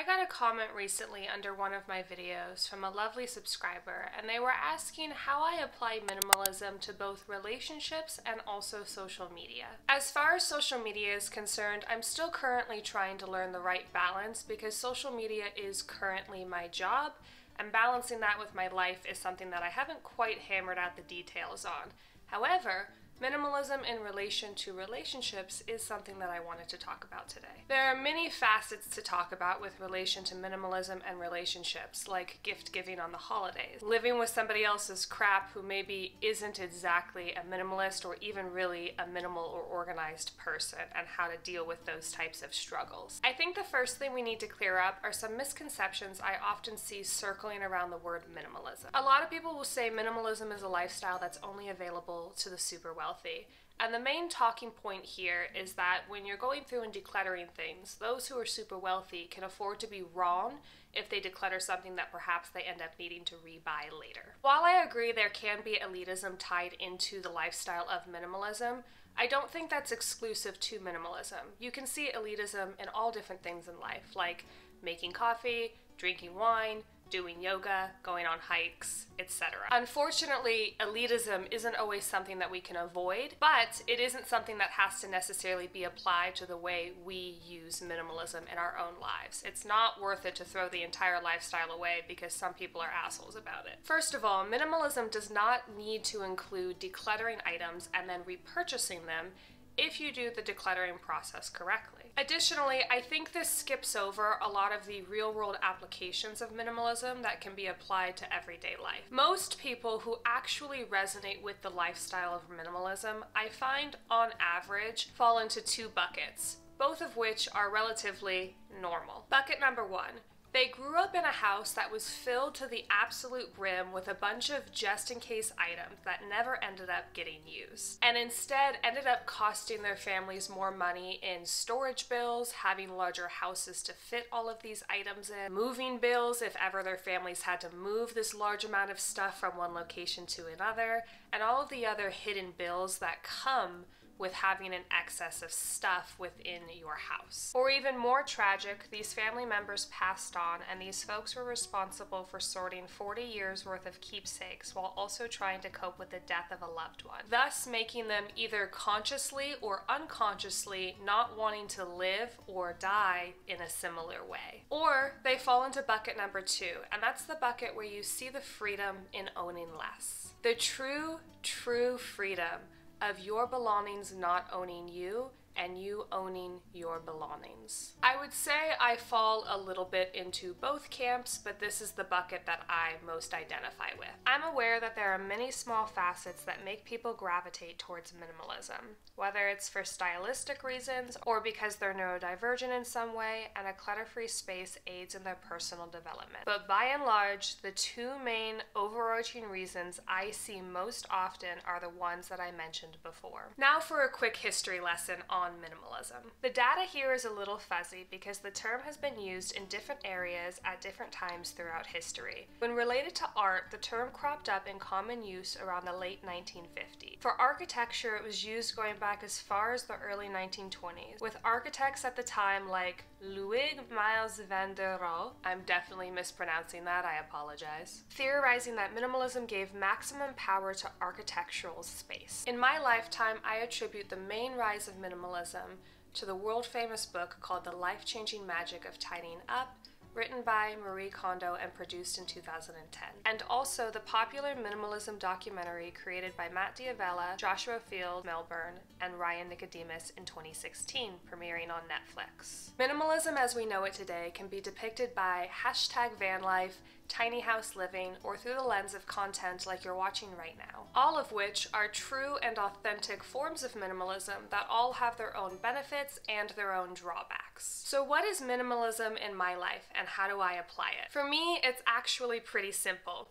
got a comment recently under one of my videos from a lovely subscriber, and they were asking how I apply minimalism to both relationships and also social media. As far as social media is concerned, I'm still currently trying to learn the right balance because social media is currently my job, and balancing that with my life is something that I haven't quite hammered out the details on. However, minimalism in relation to relationships is something that I wanted to talk about today. There are many facets to talk about with relation to minimalism and relationships, like gift giving on the holidays, living with somebody else's crap who maybe isn't exactly a minimalist or even really a minimal or organized person, and how to deal with those types of struggles. I think the first thing we need to clear up are some misconceptions I often see circling around the word minimalism. A lot of people will say minimalism is a lifestyle that's only available to the super wealthy. And the main talking point here is that when you're going through and decluttering things, those who are super wealthy can afford to be wrong if they declutter something that perhaps they end up needing to rebuy later. While I agree there can be elitism tied into the lifestyle of minimalism, I don't think that's exclusive to minimalism. You can see elitism in all different things in life, like making coffee, drinking wine, doing yoga, going on hikes, etc. Unfortunately, elitism isn't always something that we can avoid, but it isn't something that has to necessarily be applied to the way we use minimalism in our own lives. It's not worth it to throw the entire lifestyle away because some people are assholes about it. First of all, minimalism does not need to include decluttering items and then repurchasing them if you do the decluttering process correctly. Additionally, I think this skips over a lot of the real-world applications of minimalism that can be applied to everyday life. Most people who actually resonate with the lifestyle of minimalism, I find on average, fall into two buckets, both of which are relatively normal. Bucket number one. They grew up in a house that was filled to the absolute brim with a bunch of just-in-case items that never ended up getting used, and instead ended up costing their families more money in storage bills, having larger houses to fit all of these items in, moving bills if ever their families had to move this large amount of stuff from one location to another, and all of the other hidden bills that come with having an excess of stuff within your house. Or even more tragic, these family members passed on and these folks were responsible for sorting 40 years worth of keepsakes while also trying to cope with the death of a loved one, thus making them either consciously or unconsciously not wanting to live or die in a similar way. Or they fall into bucket number two, and that's the bucket where you see the freedom in owning less. The true freedom of your belongings not owning you and you owning your belongings. I would say I fall a little bit into both camps, but this is the bucket that I most identify with. I'm aware that there are many small facets that make people gravitate towards minimalism, whether it's for stylistic reasons or because they're neurodivergent in some way and a clutter-free space aids in their personal development. But by and large, the two main overarching reasons I see most often are the ones that I mentioned before. Now for a quick history lesson on minimalism. The data here is a little fuzzy because the term has been used in different areas at different times throughout history. When related to art, the term cropped up in common use around the late 1950s. For architecture, it was used going back as far as the early 1920s, with architects at the time like Louis Miles van der Rohe, I'm definitely mispronouncing that, I apologize, theorizing that minimalism gave maximum power to architectural space. In my lifetime, I attribute the main rise of minimalism to the world-famous book called The Life-Changing Magic of Tidying Up, written by Marie Kondo and produced in 2010. And also the popular minimalism documentary created by Matt D'Avella, Joshua Field, Melbourne, and Ryan Nicodemus in 2016, premiering on Netflix. Minimalism as we know it today can be depicted by #vanlife, tiny house living, or through the lens of content like you're watching right now, all of which are true and authentic forms of minimalism that all have their own benefits and their own drawbacks. So what is minimalism in my life and how do I apply it? For me, it's actually pretty simple.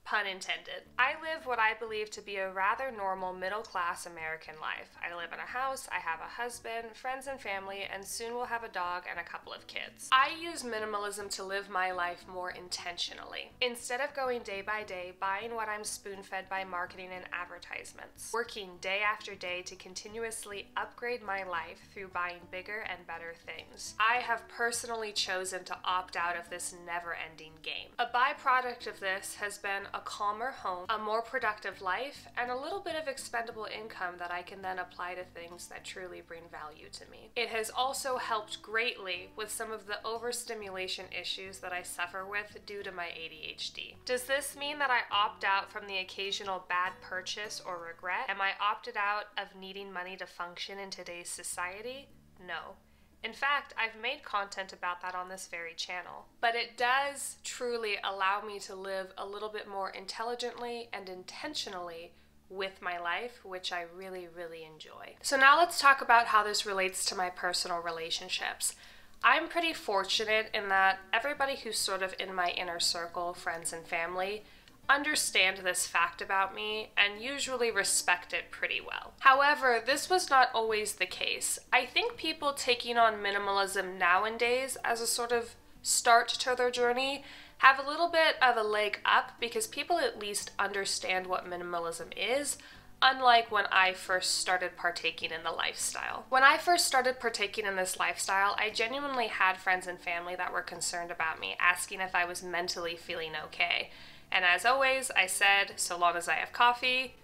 Pun intended. I live what I believe to be a rather normal middle-class American life. I live in a house, I have a husband, friends and family, and soon we'll have a dog and a couple of kids. I use minimalism to live my life more intentionally. Instead of going day by day, buying what I'm spoon-fed by marketing and advertisements, working day after day to continuously upgrade my life through buying bigger and better things, I have personally chosen to opt out of this never-ending game. A byproduct of this has been a calmer home, a more productive life, and a little bit of expendable income that I can then apply to things that truly bring value to me. It has also helped greatly with some of the overstimulation issues that I suffer with due to my ADHD. Does this mean that I opt out from the occasional bad purchase or regret? Am I opted out of needing money to function in today's society? No. In fact, I've made content about that on this very channel. But it does truly allow me to live a little bit more intelligently and intentionally with my life, which I really, really enjoy. So now let's talk about how this relates to my personal relationships. I'm pretty fortunate in that everybody who's sort of in my inner circle, friends and family, understand this fact about me and usually respect it pretty well. However, this was not always the case. I think people taking on minimalism nowadays as a sort of start to their journey have a little bit of a leg up because people at least understand what minimalism is, unlike when I first started partaking in the lifestyle. When I first started partaking in this lifestyle, I genuinely had friends and family that were concerned about me, asking if I was mentally feeling okay. And as always, I said, so long as I have coffee,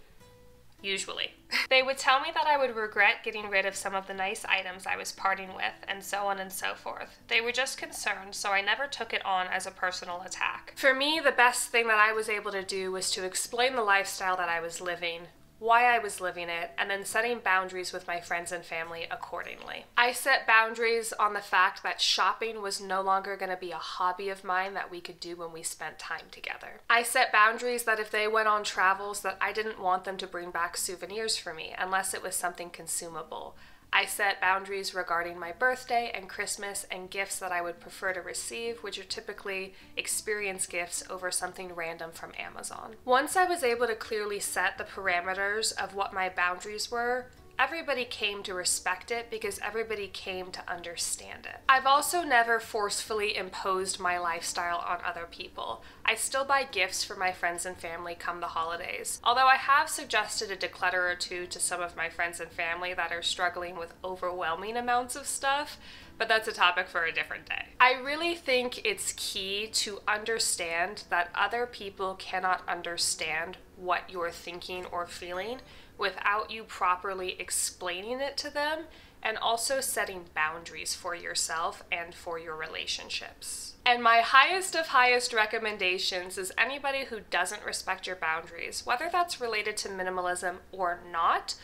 usually. They would tell me that I would regret getting rid of some of the nice items I was parting with, and so on and so forth. They were just concerned, so I never took it on as a personal attack. For me, the best thing that I was able to do was to explain the lifestyle that I was living, why I was living it, and then setting boundaries with my friends and family accordingly. I set boundaries on the fact that shopping was no longer going to be a hobby of mine that we could do when we spent time together. I set boundaries that if they went on travels, that I didn't want them to bring back souvenirs for me unless it was something consumable. I set boundaries regarding my birthday and Christmas and gifts that I would prefer to receive, which are typically experience gifts over something random from Amazon. Once I was able to clearly set the parameters of what my boundaries were, everybody came to respect it because everybody came to understand it. I've also never forcefully imposed my lifestyle on other people. I still buy gifts for my friends and family come the holidays, although I have suggested a declutter or two to some of my friends and family that are struggling with overwhelming amounts of stuff, but that's a topic for a different day. I really think it's key to understand that other people cannot understand what you're thinking or feeling without you properly explaining it to them and also setting boundaries for yourself and for your relationships. And my highest of highest recommendations is anybody who doesn't respect your boundaries, whether that's related to minimalism or not,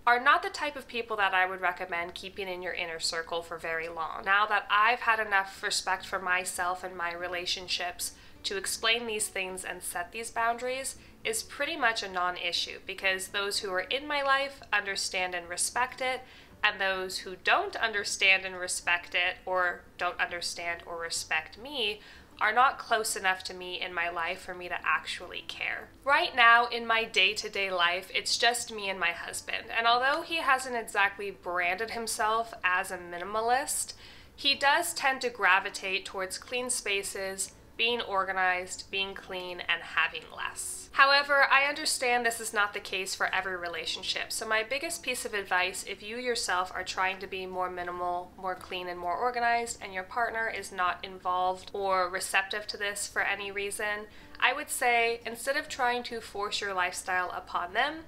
are not the type of people that I would recommend keeping in your inner circle for very long. Now that I've had enough respect for myself and my relationships to explain these things and set these boundaries is pretty much a non-issue because those who are in my life understand and respect it, and those who don't understand and respect it or don't understand or respect me are not close enough to me in my life for me to actually care. Right now in my day-to-day life, it's just me and my husband, and although he hasn't exactly branded himself as a minimalist, he does tend to gravitate towards clean spaces, being organized, being clean, and having less. However, I understand this is not the case for every relationship, so my biggest piece of advice, if you yourself are trying to be more minimal, more clean, and more organized, and your partner is not involved or receptive to this for any reason, I would say, instead of trying to force your lifestyle upon them,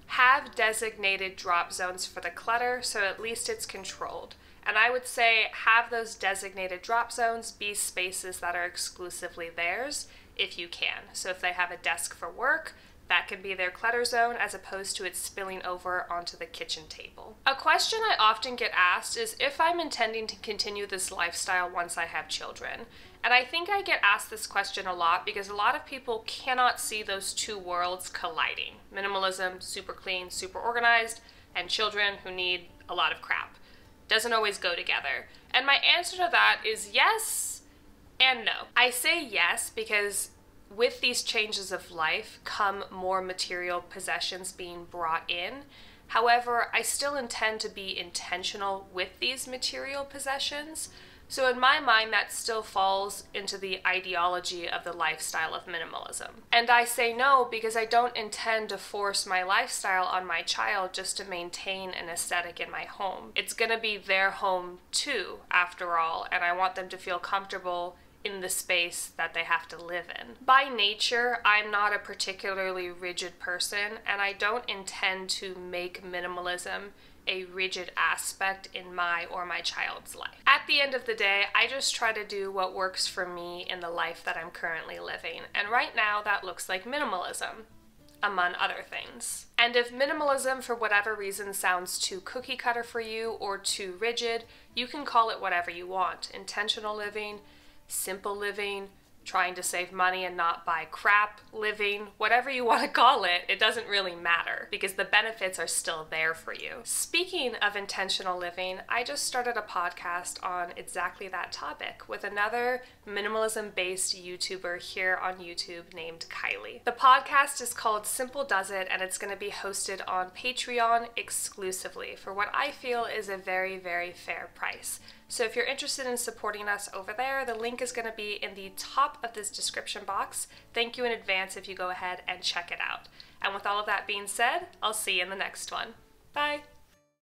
have designated drop zones for the clutter so at least it's controlled. And I would say have those designated drop zones be spaces that are exclusively theirs if you can. So if they have a desk for work, that can be their clutter zone as opposed to it spilling over onto the kitchen table. A question I often get asked is if I'm intending to continue this lifestyle once I have children. And I think I get asked this question a lot because a lot of people cannot see those two worlds colliding. Minimalism, super clean, super organized, and children who need a lot of crap. Doesn't always go together. And my answer to that is yes and no. I say yes because with these changes of life come more material possessions being brought in. However, I still intend to be intentional with these material possessions. So in my mind, that still falls into the ideology of the lifestyle of minimalism. And I say no because I don't intend to force my lifestyle on my child just to maintain an aesthetic in my home. It's gonna be their home too, after all, and I want them to feel comfortable in the space that they have to live in. By nature, I'm not a particularly rigid person, and I don't intend to make minimalism a rigid aspect in my or my child's life. At the end of the day, I just try to do what works for me in the life that I'm currently living. And right now, that looks like minimalism, among other things. And if minimalism, for whatever reason, sounds too cookie cutter for you or too rigid, you can call it whatever you want. Intentional living, simple living, trying to save money and not buy crap living, whatever you want to call it, it doesn't really matter because the benefits are still there for you. Speaking of intentional living, I just started a podcast on exactly that topic with another minimalism-based YouTuber here on YouTube named Kylie. The podcast is called Simple Does It, and it's going to be hosted on Patreon exclusively for what I feel is a very, very fair price. So if you're interested in supporting us over there, the link is going to be in the top of this description box. Thank you in advance if you go ahead and check it out. And with all of that being said, I'll see you in the next one. Bye!